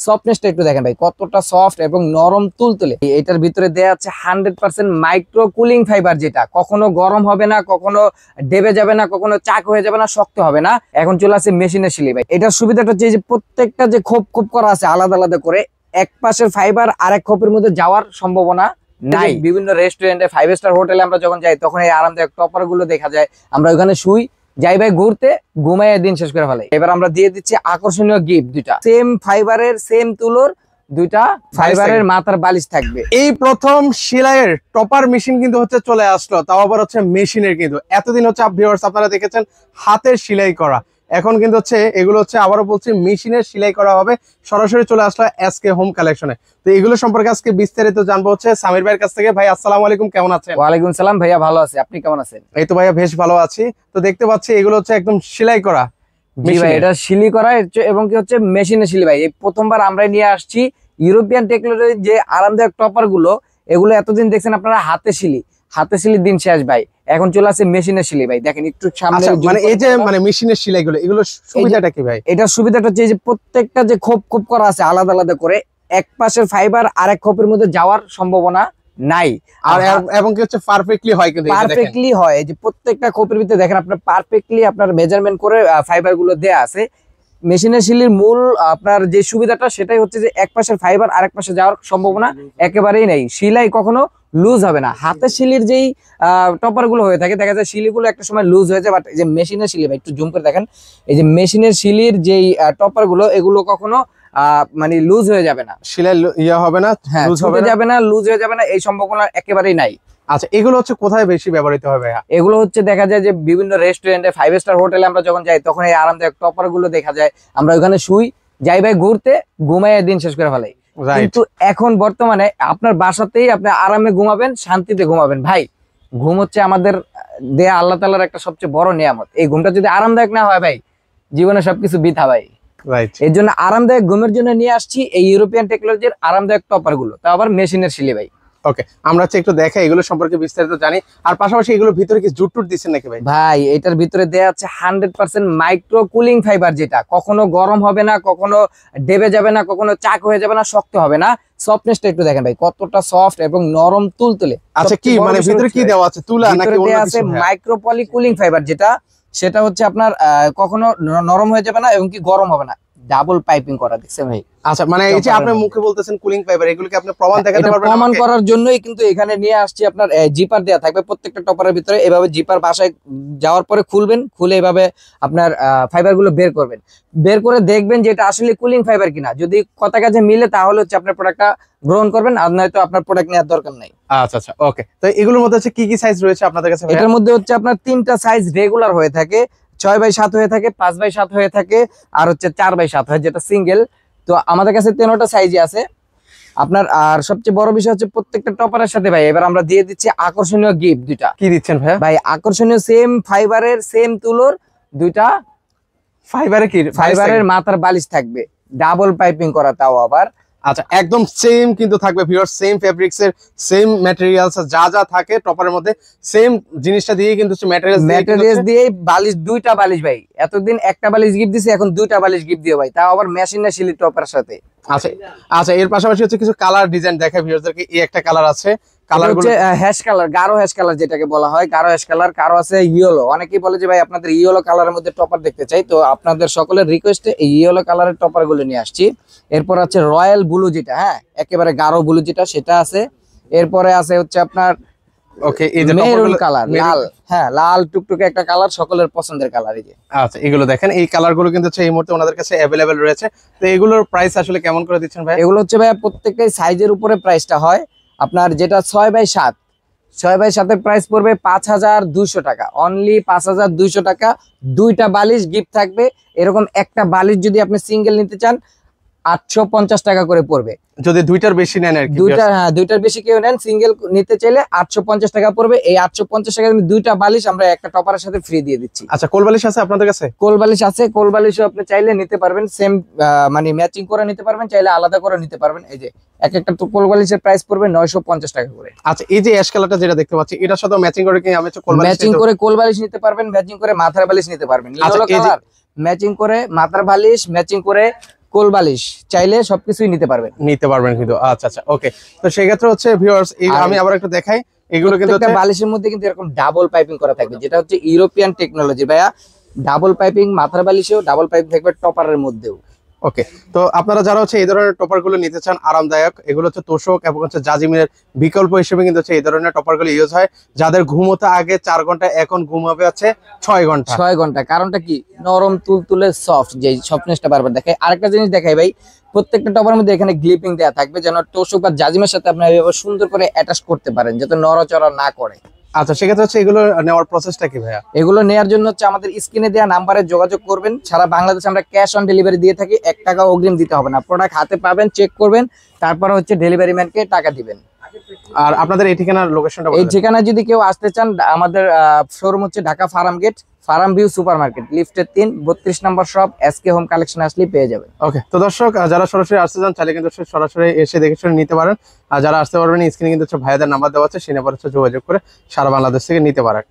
সফটনেসটা একটু দেখেন ভাই, কতটা সফট এবং নরম তুলতুলে। এটার ভিতরে দেয়া আছে 100% মাইক্রো কুলিং ফাইবার, যেটা কখনো গরম হবে না, কখনো ডেবে যাবে না, কখনো চাক হয়ে যাবে না, শক্ত হবে না। এখন চলে আসে মেশিনের সিলাই ভাই। এটার সুবিধাটা হচ্ছে যে প্রত্যেকটা যে খোপ খোপ করা আছে আলাদা আলাদা করে, এক পাশের ফাইবার আরেক খোপের মধ্যে যাওয়ার সম্ভাবনা নাই। বিভিন্ন রেস্টুরেন্টে, 5 স্টার হোটেলে আমরা যখন যাই তখন এই আরামদায়ক টপার গুলো দেখা যায়। আমরা ওখানে শুই, যাই ভাই ঘুরতে, ঘুমাইয়া দিন শেষ করে ফেলাই। এবার আমরা দিয়ে দিচ্ছি আকর্ষণীয় গিফট দুইটা, সেম ফাইবারের সেম তুলোর দুইটা ফাইবারের মাথার বালিশ থাকবে। এই প্রথম সেলাইয়ের টপার মেশিন কিন্তু হচ্ছে চলে আসলো, তাও আবার হচ্ছে মেশিনের। কিন্তু এতদিন হচ্ছে ভিউয়ার্স আপনারা দেখেছেন হাতের সেলাই করা, এখন কিন্তু হচ্ছে এগুলো হচ্ছে আবারও বলছি মেশিনের সেলাই করা হবে। সরাসরি চলে আসলো এসকে হোম কালেকশনে। তো এগুলো সম্পর্কে আজকে বিস্তারিত জানবো হচ্ছে সামির ভাইয়ের কাছ থেকে। ভাই আসসালামু আলাইকুম, কেমন আছেন? ওয়ালাইকুম সালাম ভাইয়া, ভালো আছি, আপনি কেমন আছেন? এই তো ভাইয়া বেশ ভালো আছি। তো দেখতে পাচ্ছি এগুলো হচ্ছে একদম সেলাই করা। জি ভাই, এটা সিলি করা এবং কি হচ্ছে মেশিনে সিলি ভাই। এই প্রথমবার আমরা নিয়ে আসছি ইউরোপিয়ান টেকনোলজির যে আরামদায়ক টপার গুলো। এগুলো এতদিন দেখছেন আপনারা হাতে সিলি দিন শেষ ভাই, এখন চলে আসছে মেশিনে সিলি ভাই। দেখেন একটু সামনে, মানে এই যে মানে মেশিনের সেলাই গুলো, এগুলো সুবিধাটা কি ভাই? এটার সুবিধাটা হচ্ছে যে প্রত্যেকটা যে খোপ খোপ করা আছে আলাদা আলাদা করে, এক পাশের ফাইবার আরেক খোপের মধ্যে যাওয়ার সম্ভাবনা নাই। আর এবং কি হচ্ছে পারফেক্টলি হয়, কিন্তু পারফেক্টলি হয়। এই যে প্রত্যেকটা খোপের ভিতরে দেখেন আপনার পারফেক্টলি আপনার মেজারমেন্ট করে ফাইবার গুলো দেয়া আছে। মেশিনের সিলির মূল আপনার যে সুবিধাটা সেটাই হচ্ছে যে এক পাশের ফাইবার আরেক পাশে যাওয়ার সম্ভাবনা একেবারেই নেই। সিলাই কখনো লুজ হবে না। হাতের সিলির যেই টপার গুলো হয়ে থাকে, দেখা যায় সিলিগুলো একটা সময় লুজ হয়ে যায়, বাট এই যে মেশিনের সিলি ভাই একটু জুম করে দেখেন, এই যে মেশিনের সিলির যেই টপার গুলো, এগুলো কখনো মানে লুজ হয়ে যাবে না, সেলাই ইয়া হবে না, লুজ হয়ে যাবে না, এই সম্ভাবনা একেবারেই নাই। আচ্ছা, এগুলো হচ্ছে কোথায় বেশি ব্যবহৃত হবে? এগুলো হচ্ছে দেখা যায় যে বিভিন্ন রেস্টুরেন্টে, 5 স্টার হোটেলে আমরা যখন যাই তখন এই আরামদায়ক টপার গুলো দেখা যায়। আমরা ওখানে শুই, যাই ভাই ঘুরতে, ঘুমাইয়া দিন শেষ করে ফেলাই। কিন্তু এখন বর্তমানে আপনার বাসাতেই আপনি আরামে ঘুমাবেন, শান্তিতে ঘুমাবেন ভাই। ঘুম হচ্ছে আমাদের দেয়া আল্লাহ তাআলার একটা সবচেয়ে বড় নিয়ামত। এই ঘুমটা যদি আরামদায়ক না হয় ভাই, জীবনে সবকিছু বৃথা ভাই। এর জন্য আরামদায়ক ঘুমের জন্য নিয়ে আসছি এই ইউরোপিয়ান টেকনোলজির আরামদায়ক টপার গুলো, তা আবার মেশিনের সিলি ভাই। ওকে, আমরা হচ্ছে একটু দেখাই এগুলো সম্পর্কে বিস্তারিত জানি। আর পাশাপাশি এগুলোর ভিতরে কি জুট টুট দিচ্ছেন নাকি ভাই? ভাই এটার ভিতরে দেয়া আছে 100% মাইক্রো কুলিং ফাইবার, যেটা কখনো গরম হবে না, কখনো ডেবে যাবে না, কখনো চাক হয়ে যাবে না, শক্ত হবে না। সফটনেসটা একটু দেখেন ভাই, কতটা সফট এবং নরম তুলতুলে। আচ্ছা, কি মানে ভিতরে কি দেওয়া আছে? তুলা নাকি অন্য কিছু? আছে মাইক্রো পলি কুলিং ফাইবার, সেটা হচ্ছে আপনার কখনো নরম হয়ে যাবে না এবং কি গরম হবে না। ডাবল পাইপিং করা, দেখছেন ভাই? আচ্ছা, মানে এই যে আপনি মুখে বলতেছেন কুলিং ফাইবার, এগুলো কি আপনি প্রমাণ দেখাতে পারবেন? প্রমাণ করার জন্যই কিন্তু এখানে নিয়ে আসছি। আপনার জিপার দেয়া থাকবে প্রত্যেকটা টপারের ভিতরে, এভাবে জিপার বাসায় যাওয়ার পরে খুলবেন, খুলে এভাবে আপনার ফাইবার গুলো বের করবেন। বের করে দেখবেন যে এটা আসলে কুলিং ফাইবার কিনা। যদি কথা কাজে মিলে তাহলে হচ্ছে আপনার প্রোডাক্টটা গ্রহণ করবেন, আর নয়তো আপনার প্রোডাক্ট নেওয়ার দরকার নাই। আচ্ছা আচ্ছা, ওকে। তো এগুলোর মধ্যে হচ্ছে কি কি সাইজ রয়েছে আপনাদের কাছে? এটার মধ্যে হচ্ছে আপনার 3টা সাইজ রেগুলার হয়ে থাকে, 6x7 হয়ে থাকে, 5x7 হয়ে থাকে, আর হচ্ছে 4x7 হয় যেটা সিঙ্গেল। তো আমাদের কাছে 13টা সাইজই আছে আপনার। আর সবচেয়ে বড় বিষয় হচ্ছে প্রত্যেকটা টপারের সাথে ভাই এবার আমরা দিয়ে দিচ্ছি আকর্ষণীয় গিফট দুইটা। কি দিচ্ছেন ভাই? ভাই আকর্ষণীয় সেম ফাইবারের সেম তুলোর দুইটা ফাইবারের মাথার বালিশ থাকবে, ডাবল পাইপিং করা, তাও আবার। আচ্ছা, একদম সেম কিন্তু থাকবে ভিউয়ার্স, সেম ফেব্রিক্স এর সেম ম্যাটেরিয়ালস, যা যা থাকে টপারের মধ্যে সেম জিনিসটা দিয়ে কিন্তু ম্যাটেরিয়ালস দিয়ে বালিশ, দুইটা বালিশ ভাই। এতদিন একটা বালিশ গিফট দিছি, এখন দুইটা বালিশ গিফট দিও ভাই, তাও আবার মেশিনে সিলি টপারের সাথে। আচ্ছা আচ্ছা, এর পাশাপাশি হচ্ছে কিছু কালার ডিজাইন দেখায় ভিউয়ারদেরকে। এই একটা কালার আছে, কালারগুলো হ্যাশ কালার, গাঢ় হ্যাশ কালার যেটাকে বলা হয়, গাঢ় হ্যাশ কালার। কারো আছে ইয়েলো, অনেকেই বলে যে ভাই আপনাদের ইয়েলো কালারের মধ্যে টপার দেখতে চাই, তো আপনাদের সকলের রিকোয়েস্টে এই ইয়েলো কালারের টপার গুলো নিয়ে আসছি। এরপর আছে রয়্যাল ব্লু, যেটা একেবারে গাঢ় ব্লু যেটা, সেটা আছে। এরপরে আছে হচ্ছে আপনার ওকে, এই যে মেরুন কালার, লাল, লাল টুকটুকে একটা কালার, সকলের পছন্দের কালার। এই যে আচ্ছা, এগুলো দেখেন, এই কালারগুলো কিন্তু হচ্ছে এই মুহূর্তে ওনাদের কাছে अवेलेबल রয়েছে। তো এগুলোর প্রাইস আসলে কেমন করে দিচ্ছেন ভাই? এগুলো হচ্ছে ভাই প্রত্যেকটাই সাইজের উপরে প্রাইসটা হয়। আপনার যেটা 6x7 এর প্রাইস পড়বে 5200 টাকা, অনলি 5200 টাকা। দুইটা বালিশ গিফট থাকবে। এরকম একটা বালিশ যদি আপনি সিঙ্গেল নিতে চান 850 টাকা করে পড়বে। যদি দুইটার বেশি নেন আর কি, দুইটার বেশি কেউ নেন, সিঙ্গেল নিতে চাইলে 850 টাকা পড়বে। এই 850 টাকা দুইটা বালিশ আমরা একটা টপারের সাথে ফ্রি দিয়ে দিচ্ছি। আচ্ছা, কোল বালিশ আছে আপনাদের কাছে? কোল বালিশ আছে, কোল বালিশও আপনি চাইলে নিতে পারবেন, সেম মানে ম্যাচিং করে নিতে পারবেন, চাইলে আলাদা করে নিতে পারবেন। এই যে একটা কোল বালিশের প্রাইস পড়বে 950 টাকা করে। আচ্ছা, এই যে অ্যাশ কালারটা যেটা দেখতে পাচ্ছি, এটার সাথে ম্যাচিং করে কি আমি কোল বালিশ ম্যাচিং করে কোল বালিশ নিতে পারবেন, ম্যাচিং করে মাথার বালিশ নিতে পারবেন। ইয়েলো কালার ম্যাচিং করে মাথার বালিশ, ম্যাচিং করে কোল বালিশ চাইলে সবকিছুই নিতে পারবেন। কিন্তু আচ্ছা আচ্ছা ওকে। তো সেই ক্ষেত্রে হচ্ছে ভিউয়ার্স আমি আবার একটু দেখাই, এগুলো কিন্তু প্রত্যেকটা বালিশের মধ্যে কিন্তু এরকম ডাবল পাইপিং করা থাকবে, যেটা হচ্ছে ইউরোপিয়ান টেকনোলজি ভাইয়া। ডাবল পাইপিং মাথার বালিশেও, ডাবল পাইপ থাকবে টপারের মধ্যেও। ওকে। তো আপনারা যারা হচ্ছে এই ধরনের টপার গুলো নিতে চান আরামদায়ক, এগুলো হচ্ছে তোষক এবং হচ্ছে জাজিমের বিকল্প হিসেবে কিন্তু হচ্ছে এই ধরনের টপার গুলো ইউজ হয়। যাদের ঘুমোতে আগে 4 ঘন্টা, এখন ঘুমাবে হচ্ছে 6 ঘন্টা। 6 ঘন্টা, কারণটা কি? নরম তুলতুলে সফট, যে সফটনেসটা বারবার দেখায়। আরেকটা জিনিস দেখাই ভাই, প্রত্যেকটা টপার মধ্যে এখানে গ্লিপিং দেওয়া থাকবে, যেন তোষক বা জাজিমের সাথে আপনি এভাবে সুন্দর করে অ্যাটাচ করতে পারেন, যাতে নড়াচড়া না করে। আচ্ছা, সেক্ষেত্রে হচ্ছে এগুলো নেওয়ার প্রসেসটা কি ভাইয়া? এগুলো নেওয়ার জন্য হচ্ছে আমাদের স্ক্রিনে দেওয়া নাম্বারে যোগাযোগ করবেন। সারা বাংলাদেশে আমরা ক্যাশ অন ডেলিভারি দিয়ে থাকি, 1 টাকা অগ্রিম দিতে হবে না। প্রোডাক্ট হাতে পাবেন, চেক করবেন, তারপর হচ্ছে ডেলিভারি ম্যানকে টাকা দিবেন। আর আপনাদের এই ঠিকানার লোকেশনটা এই ঠিকানা যদি কেউ আসতে চান, আমাদের শোরুম হচ্ছে Dhaka farm gate, farm view super market, লিফটের 3, 32 number shop, SK home collection আসলে পেয়ে যাবেন। ওকে। তো দর্শক, যারা সরাসরি আসতে চান চাইলে কিন্তু সরাসরি এসে দেখে শুনে নিতে পারেন। আর যারা আসতে পারবেন, স্ক্রিনে কিন্তু হচ্ছে ভাইয়াদের নাম্বার দেওয়া আছে, সেই নাম্বার হচ্ছে যোগাযোগ করে সারা বাংলাদেশ থেকে নিতে পারেন।